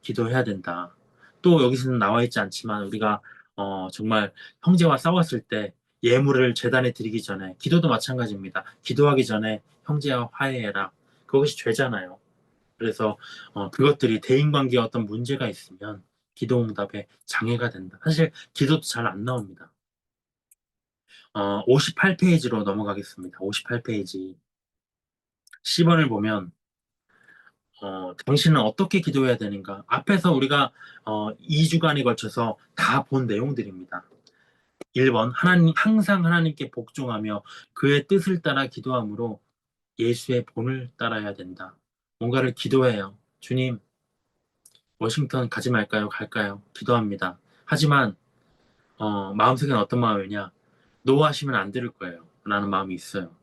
S1: 기도해야 된다. 또 여기서는 나와 있지 않지만 우리가 정말 형제와 싸웠을 때 예물을 제단에 드리기 전에 기도도 마찬가지입니다. 기도하기 전에 형제와 화해해라. 그것이 죄잖아요. 그래서 그것들이 대인관계에 어떤 문제가 있으면 기도 응답에 장애가 된다. 사실 기도도 잘 안 나옵니다. 58페이지로 넘어가겠습니다. 58페이지. 10번을 보면, 당신은 어떻게 기도해야 되는가? 앞에서 우리가 2주간에 걸쳐서 다 본 내용들입니다. 1번, 항상 하나님께 복종하며 그의 뜻을 따라 기도함으로 예수의 본을 따라야 된다. 뭔가를 기도해요. 주님, 워싱턴 가지 말까요? 갈까요? 기도합니다. 하지만, 마음속에는 어떤 마음이냐? 노하시면 안 들을 거예요. 라는 마음이 있어요.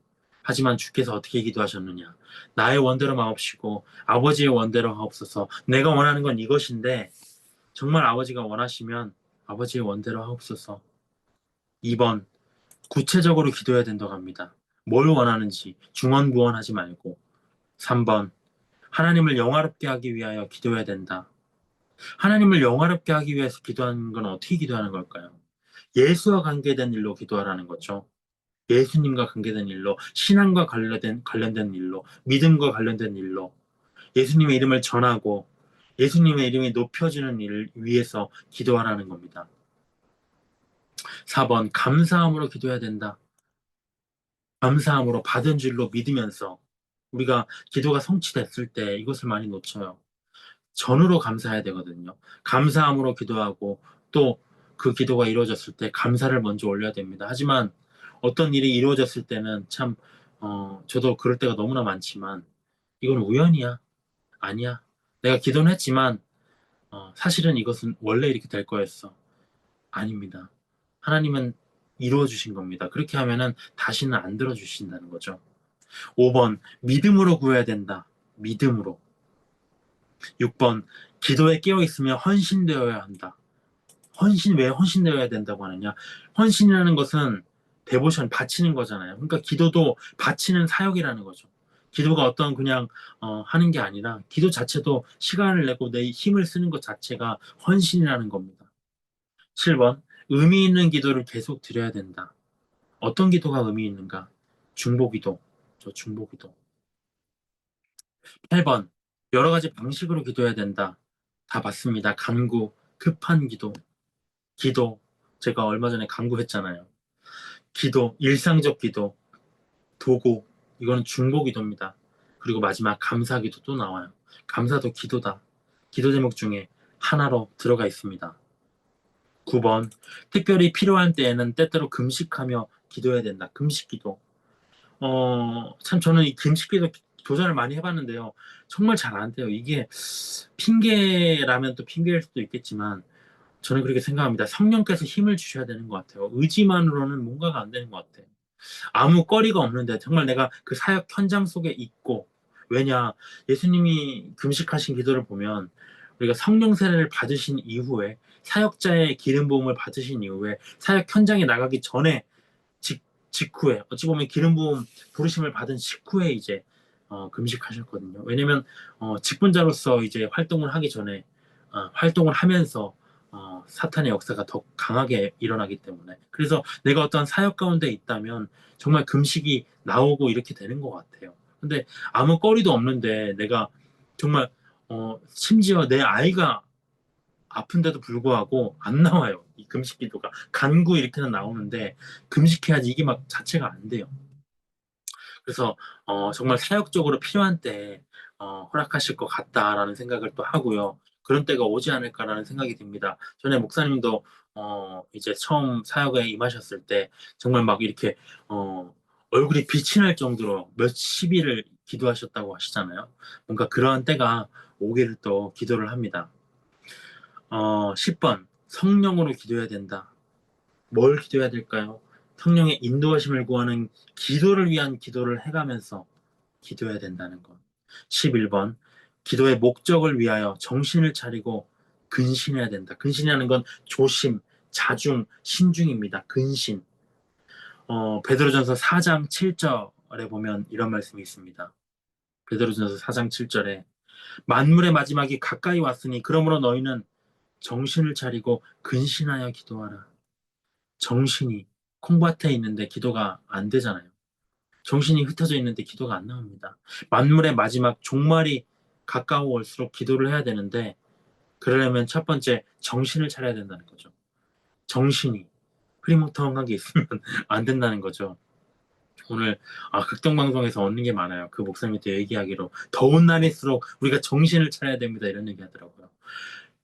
S1: 하지만 주께서 어떻게 기도하셨느냐? 나의 원대로 마옵시고 아버지의 원대로 하옵소서. 내가 원하는 건 이것인데 정말 아버지가 원하시면 아버지의 원대로 하옵소서. 2번, 구체적으로 기도해야 된다고 합니다. 뭘 원하는지 중언부언하지 말고. 3번, 하나님을 영화롭게 하기 위하여 기도해야 된다. 하나님을 영화롭게 하기 위해서 기도하는 건 어떻게 기도하는 걸까요? 예수와 관계된 일로 기도하라는 거죠. 예수님과 관계된 일로, 신앙과 관련된 일로, 믿음과 관련된 일로, 예수님의 이름을 전하고 예수님의 이름이 높여지는 일을 위해서 기도하라는 겁니다. 4번, 감사함으로 기도해야 된다. 감사함으로 받은 줄로 믿으면서 우리가 기도가 성취됐을 때 이것을 많이 놓쳐요. 전으로 감사해야 되거든요. 감사함으로 기도하고 또 그 기도가 이루어졌을 때 감사를 먼저 올려야 됩니다. 하지만 어떤 일이 이루어졌을 때는 참, 저도 그럴 때가 너무나 많지만 이건 우연이야. 아니야. 내가 기도는 했지만 사실은 이것은 원래 이렇게 될 거였어. 아닙니다. 하나님은 이루어 주신 겁니다. 그렇게 하면은 다시는 안 들어주신다는 거죠. 5번, 믿음으로 구해야 된다. 믿음으로. 6번, 기도에 깨어 있으며 헌신되어야 한다. 왜 헌신되어야 된다고 하느냐? 헌신이라는 것은 데보션, 바치는 거잖아요. 그러니까 기도도 바치는 사역이라는 거죠. 기도가 어떤 그냥 하는 게 아니라 기도 자체도 시간을 내고 내 힘을 쓰는 것 자체가 헌신이라는 겁니다. 7번, 의미 있는 기도를 계속 드려야 된다. 어떤 기도가 의미 있는가? 중보기도. 중보기도. 8번, 여러 가지 방식으로 기도해야 된다. 다 맞습니다. 간구, 급한 기도, 제가 얼마 전에 간구했잖아요. 기도, 일상적 기도, 도구, 이거는 중보기도입니다. 그리고 마지막 감사기도 또 나와요. 감사도 기도다. 기도 제목 중에 하나로 들어가 있습니다. 9번, 특별히 필요한 때에는 때때로 금식하며 기도해야 된다. 금식기도. 참 저는 이 금식기도 도전을 많이 해봤는데요. 정말 잘 안 돼요. 이게 핑계라면 또 핑계일 수도 있겠지만 저는 그렇게 생각합니다. 성령께서 힘을 주셔야 되는 것 같아요. 의지만으로는 뭔가가 안 되는 것 같아요. 아무 거리가 없는데 정말 내가 그 사역 현장 속에 있고, 왜냐, 예수님이 금식하신 기도를 보면 우리가 성령 세례를 받으신 이후에, 사역자의 기름 부음을 받으신 이후에 사역 현장에 나가기 전에, 직, 직후에, 어찌 보면 기름 부음 부르심을 받은 직후에 이제 금식하셨거든요. 왜냐면 직분자로서 이제 활동을 하기 전에 활동을 하면서 사탄의 역사가 더 강하게 일어나기 때문에, 그래서 내가 어떤 사역 가운데 있다면 정말 금식이 나오고 이렇게 되는 것 같아요. 근데 아무 거리도 없는데 내가 정말 심지어 내 아이가 아픈데도 불구하고 안 나와요. 이 금식 기도가 간구 이렇게는 나오는데 금식해야지 이게 막 자체가 안 돼요. 그래서 정말 사역적으로 필요한 때 허락하실 것 같다라는 생각을 또 하고요. 그런 때가 오지 않을까라는 생각이 듭니다. 전에 목사님도 이제 처음 사역에 임하셨을 때 정말 막 이렇게 얼굴이 빛이 날 정도로 몇십 일을 기도하셨다고 하시잖아요. 뭔가 그러한 때가 오기를 또 기도를 합니다. 10번 성령으로 기도해야 된다. 뭘 기도해야 될까요? 성령의 인도하심을 구하는 기도를 위한 기도를 해가면서 기도해야 된다는 것. 11번 기도의 목적을 위하여 정신을 차리고 근신해야 된다. 근신이라는 건 조심, 자중, 신중입니다. 근신. 베드로전서 4장 7절에 보면 이런 말씀이 있습니다. 베드로전서 4장 7절에 만물의 마지막이 가까이 왔으니 그러므로 너희는 정신을 차리고 근신하여 기도하라. 정신이 콩밭에 있는데 기도가 안 되잖아요. 정신이 흩어져 있는데 기도가 안 나옵니다. 만물의 마지막 종말이 가까워올수록 기도를 해야 되는데, 그러려면 첫 번째 정신을 차려야 된다는 거죠. 정신이 흐리멍텅한 게 있으면 안 된다는 거죠. 오늘 극동방송에서 얻는 게 많아요. 그 목사님이 또 얘기하기로 더운 날일수록 우리가 정신을 차려야 됩니다, 이런 얘기 하더라고요.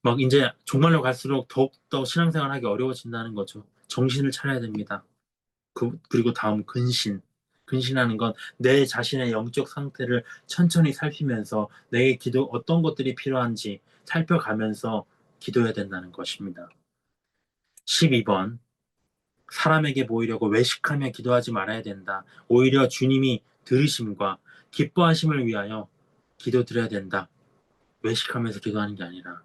S1: 막 이제 종말로 갈수록 더욱더 신앙생활 하기 어려워진다는 거죠. 정신을 차려야 됩니다. 그리고 다음 근신. 근신하는 건 내 자신의 영적 상태를 천천히 살피면서 내게 어떤 것들이 필요한지 살펴가면서 기도해야 된다는 것입니다. 12번. 사람에게 보이려고 외식하며 기도하지 말아야 된다. 오히려 주님이 들으심과 기뻐하심을 위하여 기도드려야 된다. 외식하면서 기도하는 게 아니라.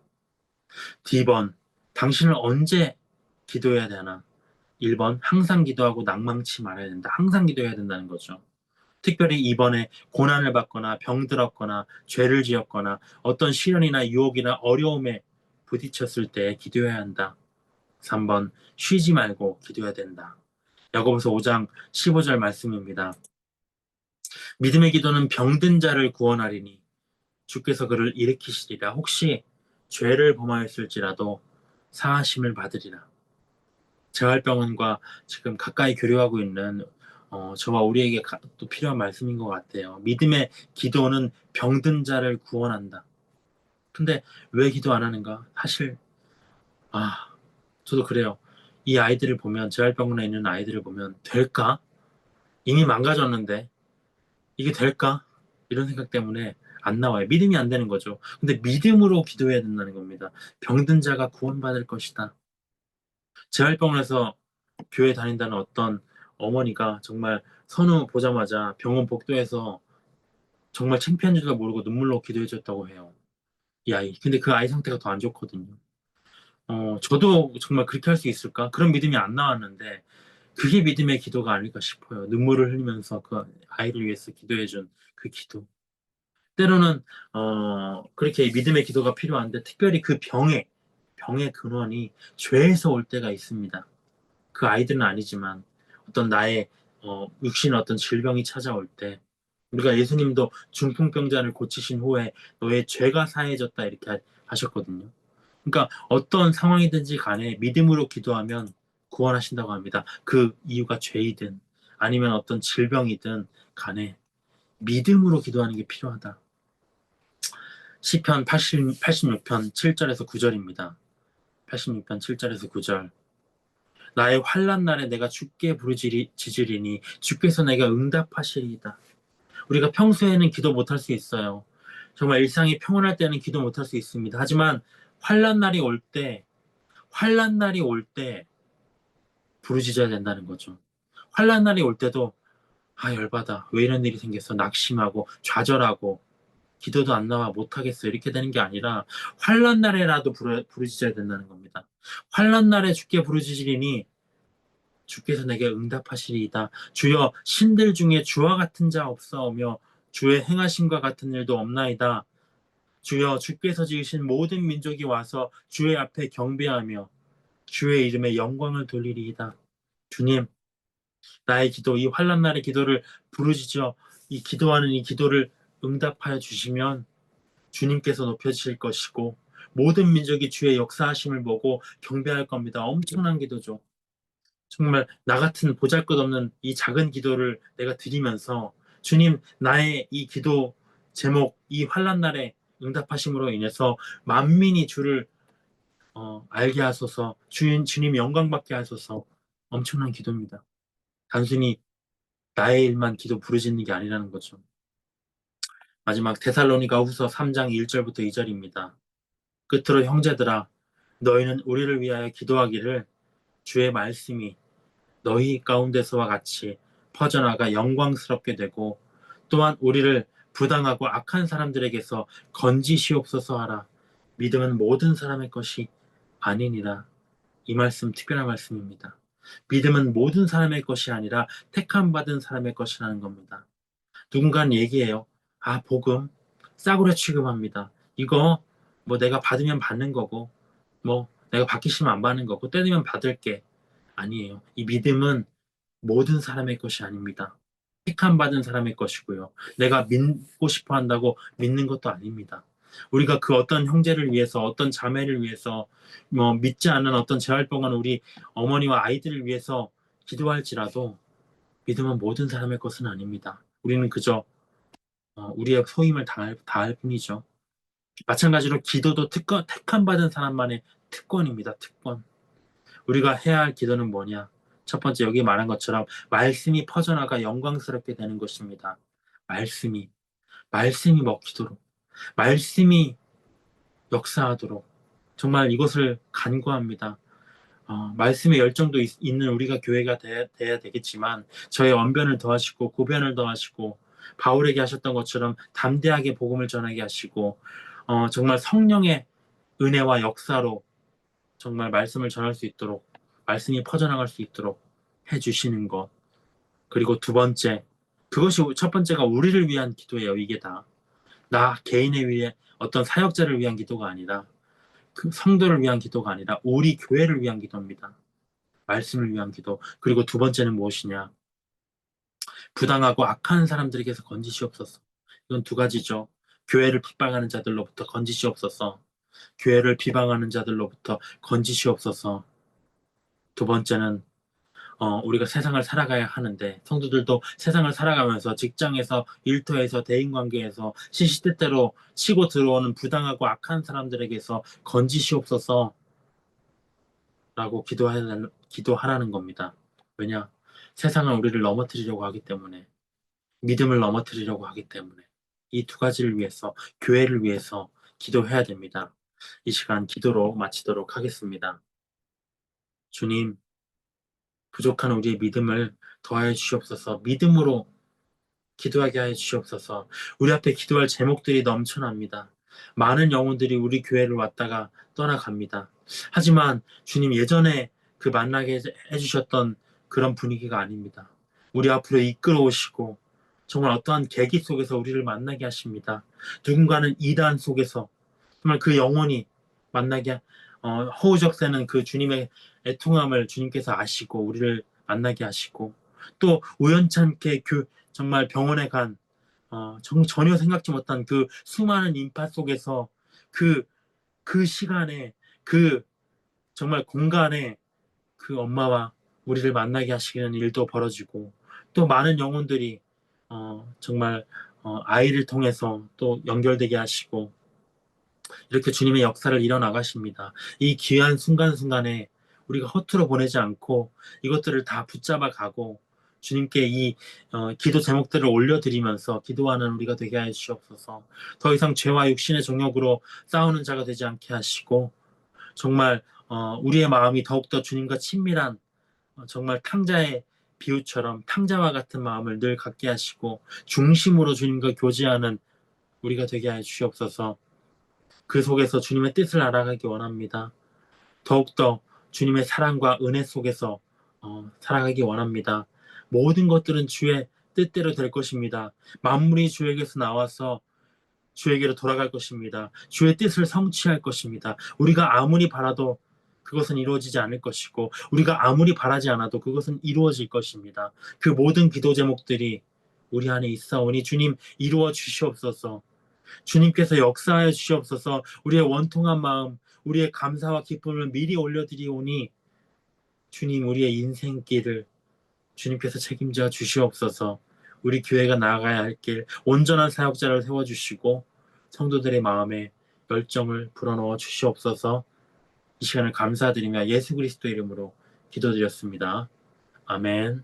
S1: D번. 당신을 언제 기도해야 되나? 1번. 항상 기도하고 낭망치 말아야 된다. 항상 기도해야 된다는 거죠. 특별히 이번에 고난을 받거나 병들었거나 죄를 지었거나 어떤 시련이나 유혹이나 어려움에 부딪혔을 때 기도해야 한다. 3번. 쉬지 말고 기도해야 된다. 야고보서 5장 15절 말씀입니다. 믿음의 기도는 병든 자를 구원하리니 주께서 그를 일으키시리라. 혹시 죄를 범하였을지라도 사하심을 받으리라. 재활병원과 지금 가까이 교류하고 있는 저와 우리에게 또 필요한 말씀인 것 같아요. 믿음의 기도는 병든 자를 구원한다. 근데 왜 기도 안 하는가? 사실 저도 그래요. 이 아이들을 보면, 재활병원에 있는 아이들을 보면 될까? 이미 망가졌는데 이게 될까? 이런 생각 때문에 안 나와요. 믿음이 안 되는 거죠. 근데 믿음으로 기도해야 된다는 겁니다. 병든 자가 구원받을 것이다. 재활병원에서 교회 다닌다는 어떤 어머니가 정말 선우 보자마자 병원 복도에서 정말 창피한 줄도 모르고 눈물로 기도해 줬다고 해요. 이 아이. 근데 그 아이 상태가 더 안 좋거든요. 저도 정말 그렇게 할 수 있을까? 그런 믿음이 안 나왔는데 그게 믿음의 기도가 아닐까 싶어요. 눈물을 흘리면서 그 아이를 위해서 기도해 준 그 기도. 때로는 그렇게 믿음의 기도가 필요한데, 특별히 그 병의 근원이 죄에서 올 때가 있습니다. 그 아이들은 아니지만 어떤 나의 육신의 어떤 질병이 찾아올 때, 우리가 예수님도 중풍병자를 고치신 후에 너의 죄가 사해졌다 이렇게 하셨거든요. 그러니까 어떤 상황이든지 간에 믿음으로 기도하면 구원하신다고 합니다. 그 이유가 죄이든 아니면 어떤 질병이든 간에 믿음으로 기도하는 게 필요하다. 시편 86편 7절에서 9절입니다. 86편 7절에서 9절. 나의 환난 날에 내가 주께 부르짖으리니 주께서 내가 응답하시리이다. 우리가 평소에는 기도 못할 수 있어요. 정말 일상이 평온할 때는 기도 못할 수 있습니다. 하지만 환난 날이 올 때, 환난 날이 올 때 부르짖어야 된다는 거죠. 환난 날이 올 때도 열받아. 왜 이런 일이 생겼어? 낙심하고 좌절하고 기도도 안 나와 못하겠어. 이렇게 되는 게 아니라 환난 날에라도 부르짖어야 된다는 겁니다. 환난 날에 주께 부르짖으리니 주께서 내게 응답하시리이다. 주여 신들 중에 주와 같은 자 없사오며 주의 행하심과 같은 일도 없나이다. 주여 주께서 지으신 모든 민족이 와서 주의 앞에 경배하며 주의 이름에 영광을 돌리리이다. 주님, 나의 기도, 이 환난 날의 기도를 부르짖어 이 기도하는 이 기도를 응답하여 주시면 주님께서 높여주실 것이고 모든 민족이 주의 역사하심을 보고 경배할 겁니다. 엄청난 기도죠. 정말 나 같은 보잘것없는 이 작은 기도를 내가 드리면서 주님, 나의 이 기도 제목, 이 환난 날에 응답하심으로 인해서 만민이 주를 알게 하소서. 주님 영광 받게 하소서. 엄청난 기도입니다. 단순히 나의 일만 기도 부르짖는 게 아니라는 거죠. 마지막 데살로니가 후서 3장 1절부터 2절입니다. 끝으로 형제들아, 너희는 우리를 위하여 기도하기를 주의 말씀이 너희 가운데서와 같이 퍼져나가 영광스럽게 되고 또한 우리를 부당하고 악한 사람들에게서 건지시옵소서 하라. 믿음은 모든 사람의 것이 아니니라. 이 말씀 특별한 말씀입니다. 믿음은 모든 사람의 것이 아니라 택함 받은 사람의 것이라는 겁니다. 누군가는 얘기해요. 복음 싸구려 취급합니다. 이거 뭐 내가 받으면 받는 거고 뭐 내가 받기 싫으면 안 받는 거고 때 되면 받을게. 아니에요. 이 믿음은 모든 사람의 것이 아닙니다. 택함 받은 사람의 것이고요. 내가 믿고 싶어 한다고 믿는 것도 아닙니다. 우리가 그 어떤 형제를 위해서, 어떤 자매를 위해서, 뭐 믿지 않는 어떤 재활병한 우리 어머니와 아이들을 위해서 기도할지라도 믿음은 모든 사람의 것은 아닙니다. 우리는 그저 우리의 소임을 다할 뿐이죠. 마찬가지로 기도도 택함 받은 사람만의 특권입니다. 특권. 우리가 해야 할 기도는 뭐냐? 첫 번째 여기 말한 것처럼 말씀이 퍼져나가 영광스럽게 되는 것입니다. 말씀이 먹히도록, 말씀이 역사하도록 정말 이것을 간구합니다. 말씀의 열정도 있는 우리가 교회가 돼야 되겠지만 저의 언변을 더하시고 고변을 더하시고 바울에게 하셨던 것처럼 담대하게 복음을 전하게 하시고 정말 성령의 은혜와 역사로 정말 말씀을 전할 수 있도록 말씀이 퍼져나갈 수 있도록 해주시는 것. 그리고 두 번째, 그것이 첫 번째가 우리를 위한 기도예요. 이게 다. 나 개인을 위해 어떤 사역자를 위한 기도가 아니라 그 성도를 위한 기도가 아니라 우리 교회를 위한 기도입니다. 말씀을 위한 기도. 그리고 두 번째는 무엇이냐? 부당하고 악한 사람들에게서 건지시옵소서. 이건 두 가지죠. 교회를 핍박하는 자들로부터 건지시옵소서. 교회를 비방하는 자들로부터 건지시옵소서. 두 번째는 우리가 세상을 살아가야 하는데 성도들도 세상을 살아가면서 직장에서 일터에서 대인관계에서 시시때때로 치고 들어오는 부당하고 악한 사람들에게서 건지시옵소서 라고 기도하라는 겁니다. 왜냐? 세상은 우리를 넘어뜨리려고 하기 때문에 믿음을 넘어뜨리려고 하기 때문에 이 두 가지를 위해서 교회를 위해서 기도해야 됩니다. 이 시간 기도로 마치도록 하겠습니다. 주님, 부족한 우리의 믿음을 더하여 주시옵소서. 믿음으로 기도하게 하여 주시옵소서. 우리 앞에 기도할 제목들이 넘쳐납니다. 많은 영혼들이 우리 교회를 왔다가 떠나갑니다. 하지만 주님 예전에 그 만나게 해주셨던 그런 분위기가 아닙니다. 우리 앞으로 이끌어 오시고 정말 어떠한 계기 속에서 우리를 만나게 하십니다. 누군가는 이단 속에서 정말 그 영혼이 만나게 허우적새는 그 주님의 애통함을 주님께서 아시고 우리를 만나게 하시고 또 우연찮게 정말 병원에 간 전혀 생각지 못한 그 수많은 인파 속에서 그, 그 시간에 그 정말 공간에 그 엄마와 우리를 만나게 하시는 일도 벌어지고 또 많은 영혼들이 정말 아이를 통해서 또 연결되게 하시고 이렇게 주님의 역사를 이뤄나가십니다. 이 귀한 순간순간에 우리가 허투루 보내지 않고 이것들을 다 붙잡아 가고 주님께 이 기도 제목들을 올려드리면서 기도하는 우리가 되게 하여 주시옵소서. 더 이상 죄와 육신의 정욕으로 싸우는 자가 되지 않게 하시고 정말 우리의 마음이 더욱더 주님과 친밀한 정말 탕자의 비유처럼 탕자와 같은 마음을 늘 갖게 하시고 중심으로 주님과 교제하는 우리가 되게 하여 주시옵소서. 그 속에서 주님의 뜻을 알아가기 원합니다. 더욱더 주님의 사랑과 은혜 속에서 살아가기 원합니다. 모든 것들은 주의 뜻대로 될 것입니다. 만물이 주에게서 나와서 주에게로 돌아갈 것입니다. 주의 뜻을 성취할 것입니다. 우리가 아무리 바라도 그것은 이루어지지 않을 것이고 우리가 아무리 바라지 않아도 그것은 이루어질 것입니다. 그 모든 기도 제목들이 우리 안에 있사오니 주님 이루어 주시옵소서. 주님께서 역사하여 주시옵소서. 우리의 원통한 마음, 우리의 감사와 기쁨을 미리 올려드리오니 주님 우리의 인생길을 주님께서 책임져 주시옵소서. 우리 교회가 나아가야 할 길 온전한 사역자를 세워주시고 성도들의 마음에 열정을 불어넣어 주시옵소서. 이 시간을 감사드리며 예수 그리스도 이름으로 기도드렸습니다. 아멘.